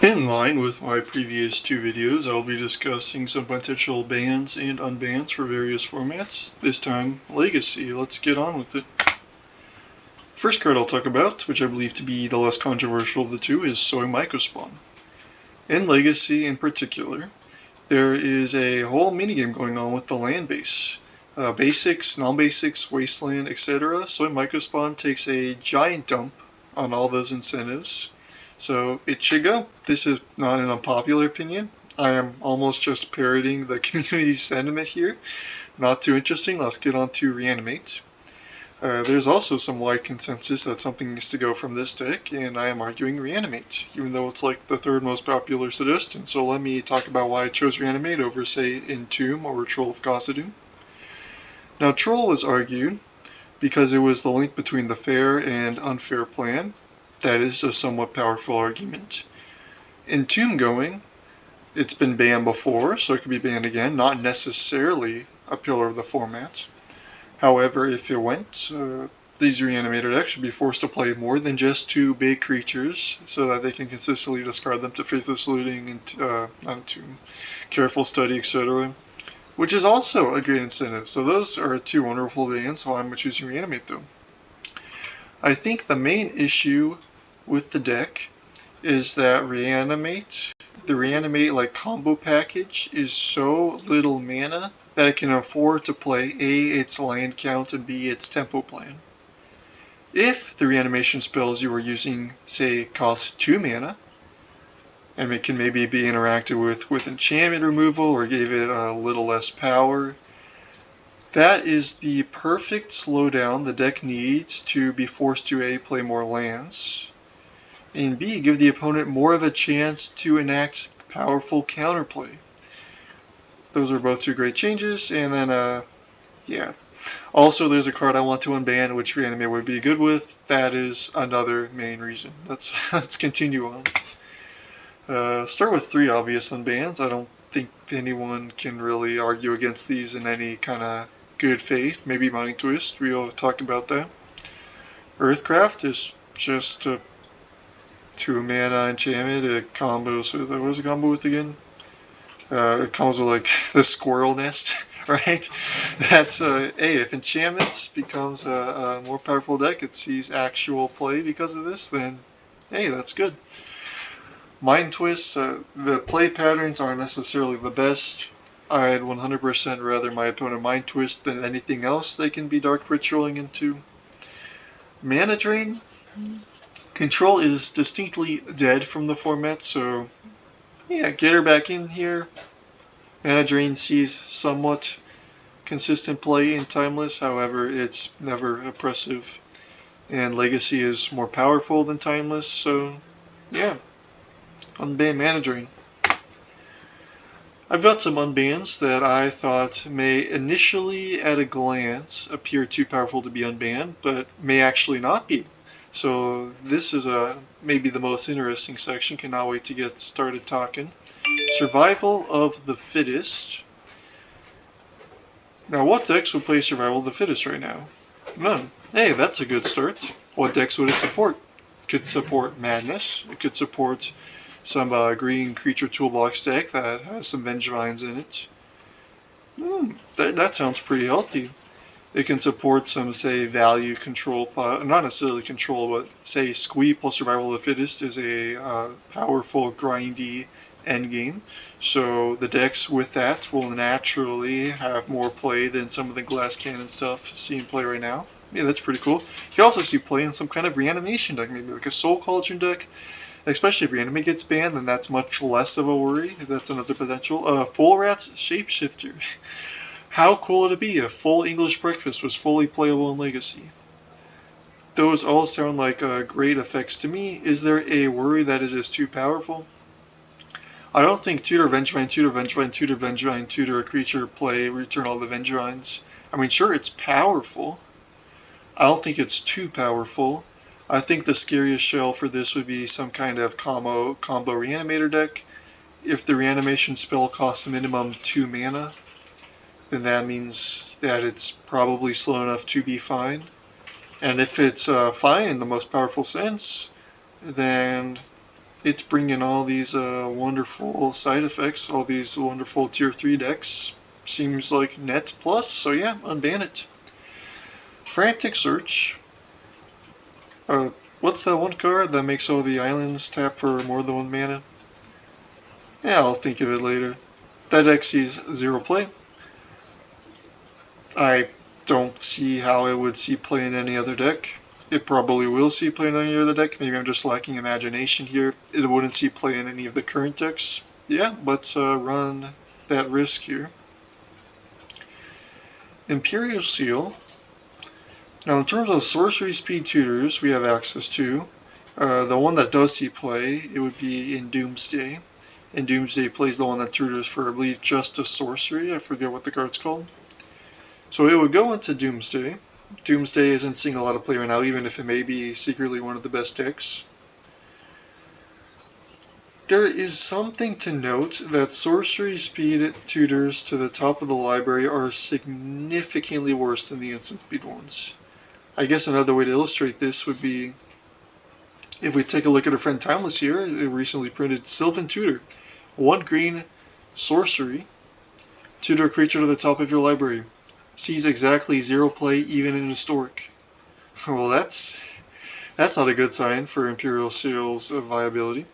In line with my previous two videos, I'll be discussing some potential bans and unbans for various formats, this time Legacy. Let's get on with it. First card I'll talk about, which I believe to be the less controversial of the two, is Soy Mycospawn. In Legacy in particular, there is a whole minigame going on with the land base. Basics, non-basics, wasteland, etc. Soy Mycospawn takes a giant dump on all those incentives. So it should go. This is not an unpopular opinion. I am almost just parroting the community sentiment here. Not too interesting. Let's get on to Reanimate. There's also some wide consensus that something needs to go from this deck, and I am arguing Reanimate, even though it's like the third most popular suggestion. So let me talk about why I chose Reanimate over, say, Entomb or Troll of Khazad-dûm. Now, Troll was argued because it was the link between the fair and unfair plan. That is a somewhat powerful argument. Entomb going, it's been banned before, so it could be banned again, not necessarily a pillar of the format. However, if it went, these reanimated decks should be forced to play more than just two big creatures so that they can consistently discard them to Faithless Looting and to Careful Study, etc. Which is also a great incentive. So those are two wonderful bans, so I'm choosing Reanimate though. I think the main issue with the deck is that the Reanimate like combo package is so little mana that it can afford to play A, its land count, and B, its tempo plan. If the reanimation spells you were using, say, cost 2 mana, and it can maybe be interacted with enchantment removal or gave it a little less power, that is the perfect slowdown the deck needs to be forced to A, play more lands, and B, give the opponent more of a chance to enact powerful counterplay. Those are both two great changes, and then, yeah. Also, there's a card I want to unban, which Reanimate would be good with. That is another main reason. Let's continue on. Start with 3 obvious unbans. I don't think anyone can really argue against these in any kind of good faith. Maybe Mind Twist, we'll talk about that. Earthcraft is just a 2 mana enchantment. It combos with, what was it combo with again? It comes with like the squirrel nest, right? That's hey, if enchantments becomes a more powerful deck, it sees actual play because of this, then hey, that's good. Mind Twist, the play patterns aren't necessarily the best. I'd 100% rather my opponent Mind Twist than anything else they can be Dark Ritualing into. Mana Drain, Control is distinctly dead from the format, so yeah, get her back in here. Mana Drain sees somewhat consistent play in Timeless, however, it's never oppressive. And Legacy is more powerful than Timeless, so yeah, unban Mana Drain. I've got some unbans that I thought may initially, at a glance, appear too powerful to be unbanned, but may actually not be. So this is maybe the most interesting section. Cannot wait to get started talking. Survival of the Fittest. Now, what decks would play Survival of the Fittest right now? None. Hey, that's a good start. What decks would it support? It could support Madness. It could support some green creature toolbox deck that has some Vengevines in it. That sounds pretty healthy. It can support some, say, value control, not necessarily control, but say Squee plus Survival of the Fittest is a powerful, grindy endgame. So the decks with that will naturally have more play than some of the Glass Cannon stuff seen play right now. Yeah, that's pretty cool. You can also see play in some kind of reanimation deck, maybe like a Soul Cauldron deck. Especially if Reanimate gets banned, then that's much less of a worry. That's another potential. Full Wrath's Shapeshifter. How cool would it be if Full English Breakfast was fully playable in Legacy? Those all sound like great effects to me. Is there a worry that it is too powerful? I don't think Tutor Vengevine, Tutor Vengevine, Tutor Vengevine, Tutor a creature play, return all the Vengevines. I mean, sure, it's powerful. I don't think it's too powerful. I think the scariest shell for this would be some kind of combo reanimator deck. If the reanimation spell costs a minimum 2 mana, then that means that it's probably slow enough to be fine. And if it's fine in the most powerful sense, then it's bringing all these wonderful side effects, all these wonderful tier 3 decks. Seems like net plus, so yeah, unban it. Frantic Search. What's that one card that makes all the islands tap for more than 1 mana? Yeah, I'll think of it later. That deck sees 0 play. I don't see how it would see play in any other deck. It probably will see play in any other deck. Maybe I'm just lacking imagination here. It wouldn't see play in any of the current decks. Yeah, let's run that risk here. Imperial Seal. Now, in terms of sorcery speed tutors we have access to, the one that does see play, it would be in Doomsday. And Doomsday plays the one that tutors for, I believe, just a sorcery. I forget what the card's called. So it would go into Doomsday. Doomsday isn't seeing a lot of play right now, even if it may be secretly one of the best decks. There is something to note that sorcery speed tutors to the top of the library are significantly worse than the instant speed ones. I guess another way to illustrate this would be if we take a look at our friend Timeless here. It recently printed Sylvan Tutor. 1 green sorcery. Tutor a creature to the top of your library. Sees exactly 0 play even in Historic. Well, that's not a good sign for Imperial Seal's viability.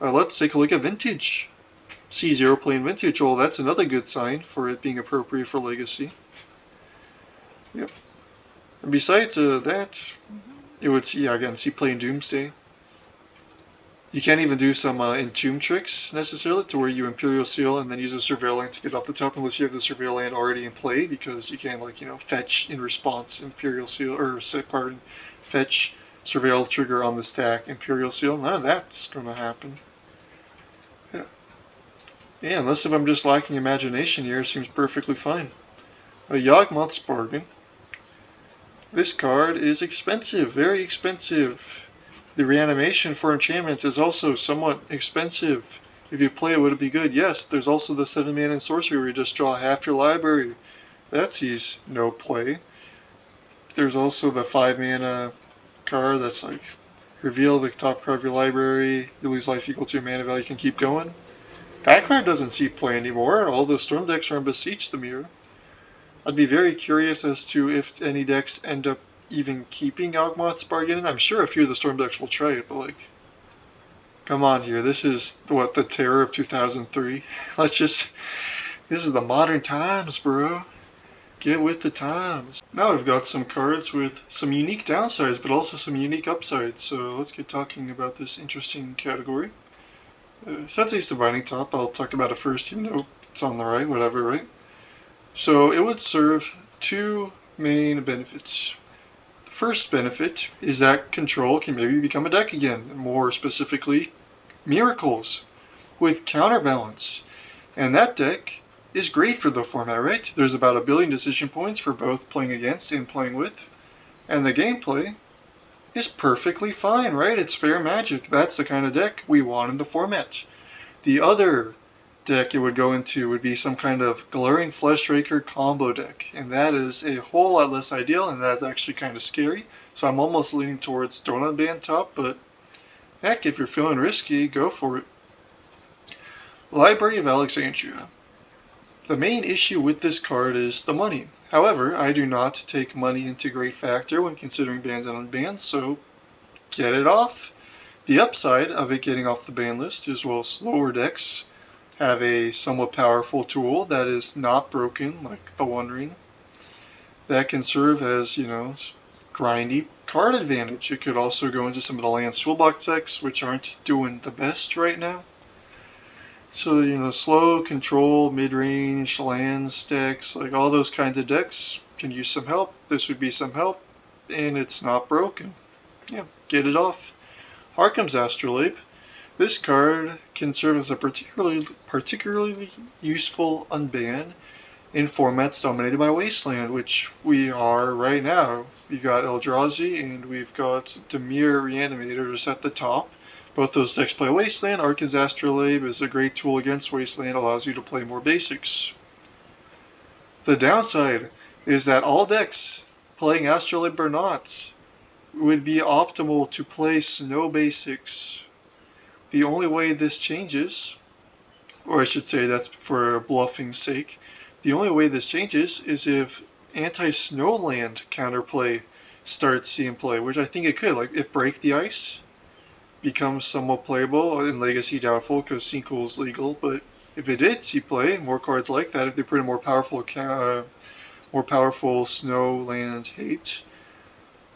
Let's take a look at Vintage. See 0 play in Vintage. Well, that's another good sign for it being appropriate for Legacy. Yep. And besides that, it would see play in Doomsday. You can't even do some Entomb tricks necessarily to where you Imperial Seal and then use a Surveil Land to get off the top unless you have the Surveil Land already in play, because you can't fetch in response Imperial Seal fetch Surveil trigger on the stack Imperial Seal. None of that's gonna happen. Yeah, unless if I'm just lacking imagination here, it seems perfectly fine. A Yawgmoth's Bargain. This card is expensive, very expensive. The reanimation for enchantments is also somewhat expensive. If you play it, would it be good? Yes, there's also the 7 mana in sorcery where you just draw half your library. That sees no play. There's also the 5 mana card that's like, reveal the top card of your library, you lose life equal to your mana value, you can keep going. That card doesn't see play anymore. All the Storm decks are on Beseech the Mirror. I'd be very curious as to if any decks end up even keeping Yawgmoth's Bargain in. I'm sure a few of the Storm decks will try it, but come on here. This is the terror of 2003. This is the modern times, bro. Get with the times. Now we've got some cards with some unique downsides, but also some unique upsides. So let's get talking about this interesting category. Sensei's Divining Top, I'll talk about it first, even though it's on the right, whatever, right? So it would serve 2 main benefits. First benefit is that Control can maybe become a deck again, more specifically Miracles with Counterbalance. And that deck is great for the format, right? There's about 1 billion decision points for both playing against and playing with. And the gameplay is perfectly fine, right? It's fair magic. That's the kind of deck we want in the format. The other deck it would go into would be some kind of Glaring Fleshraker combo deck, and that is a whole lot less ideal, and that's actually kind of scary. So I'm almost leaning towards Donut Band Top, but heck, if you're feeling risky, go for it. Library of Alexandria. The main issue with this card is the money. However, I do not take money into great factor when considering bans and unbans, so get it off. The upside of it getting off the ban list is, well, slower decks have a somewhat powerful tool that is not broken, like the One Ring, that can serve as, grindy card advantage. It could also go into some of the Lands Toolbox decks, which aren't doing the best right now. So, slow, control, mid-range, lands decks, like all those kinds of decks can use some help. This would be some help, and it's not broken. Yeah, get it off. Harkham's Astrolabe. This card can serve as a particularly useful unban in formats dominated by Wasteland, which we are right now. We've got Eldrazi and we've got Dimir Reanimators at the top. Both those decks play Wasteland. Harkham's Astrolabe is a great tool against Wasteland, allows you to play more basics. The downside is that all decks playing Astrolabe or not would be optimal to play Snow basics. The only way this changes, or I should say that's for bluffing's sake, the only way this changes is if anti-snowland counterplay starts seeing play, which I think it could. Like if Break the Ice becomes somewhat playable, in Legacy doubtful because Sinkhole is legal, but if it did see play, more cards like that, if they put a more powerful snowland hate,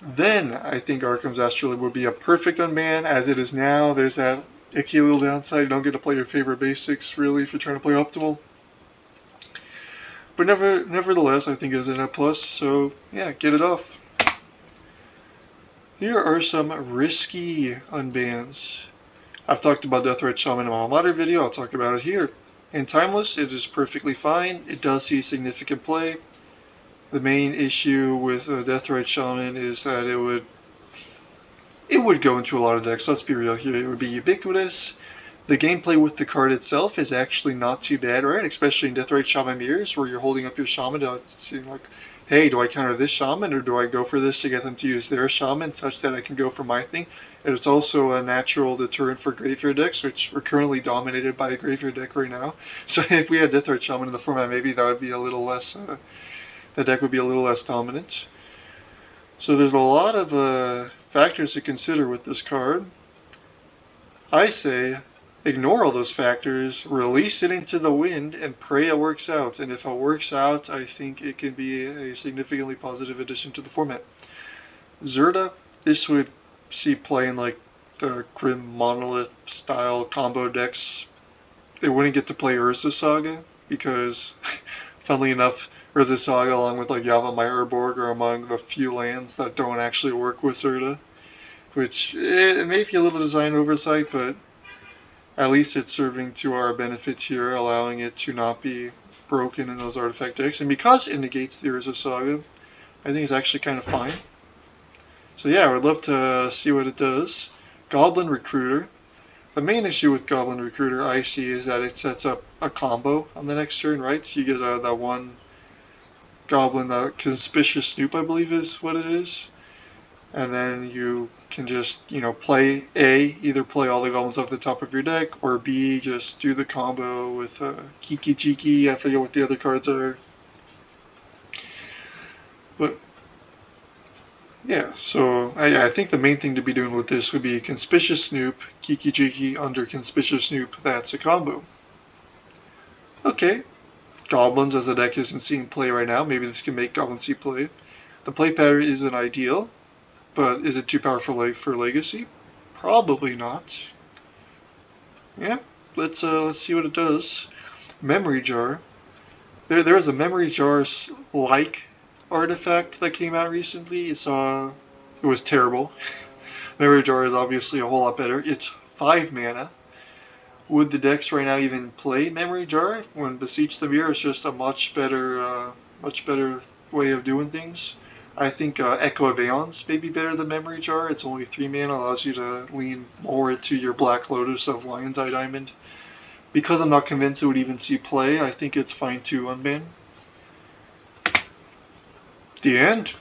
then I think Arkham's Astrolabe would be a perfect unban. As it is now, there's that icky little downside. You don't get to play your favorite basics, really, if you're trying to play optimal. But nevertheless, I think it is a net plus, so yeah, get it off. Here are some risky unbans. I've talked about Deathrite Shaman in my Modern video, I'll talk about it here. In Timeless, it is perfectly fine. It does see significant play. The main issue with Deathrite Shaman is that it would go into a lot of decks. Let's be real here. It would be ubiquitous. The gameplay with the card itself is actually not too bad, right? Especially in Deathrite Shaman Mirrors, where you're holding up your Shaman to see, like, hey, do I counter this Shaman, or do I go for this to get them to use their Shaman, such that I can go for my thing? And it's also a natural deterrent for Graveyard decks, which we're currently dominated by a Graveyard deck right now. So if we had Deathrite Shaman in the format, maybe that would be a little less, the deck would be a little less dominant. So there's a lot of factors to consider with this card. I say, ignore all those factors, release it into the wind, and pray it works out. And if it works out, I think it can be a significantly positive addition to the format. Zerda, this would see play in like the Grim Monolith style combo decks. They wouldn't get to play Urza Saga because, funnily enough, Urza Saga, along with like Yavimaya Urborg, are among the few lands that don't actually work with Zerda, which it may be a little design oversight, but at least it's serving to our benefit here, allowing it to not be broken in those artifact decks. And because it negates the Urza Saga, I think it's actually kind of fine. So yeah, I would love to see what it does. Goblin Recruiter. The main issue with Goblin Recruiter I see is that it sets up a combo on the next turn, right? So you get that one Goblin, Conspicuous Snoop, I believe is what it is. And then you can just, play A, either play all the goblins off the top of your deck, or B, just do the combo with Kiki Jiki, I forget what the other cards are. But, yeah, so I think the main thing to be doing with this would be Conspicuous Snoop, Kiki Jiki, under Conspicuous Snoop, that's a combo. Okay, Goblins as a deck isn't seeing play right now, maybe this can make Goblins see play. The play pattern isn't ideal. But is it too powerful for Legacy? Probably not. Yeah, let's see what it does. Memory Jar. There is a Memory Jar-like artifact that came out recently. It was terrible. Memory Jar is obviously a whole lot better. It's 5 mana. Would the decks right now even play Memory Jar when Beseech the Mirror is just a much better way of doing things? I think Echo of Aeons may be better than Memory Jar. It's only 3 mana, allows you to lean more into your Black Lotus of Lion's Eye Diamond. Because I'm not convinced it would even see play, I think it's fine to unban. The end.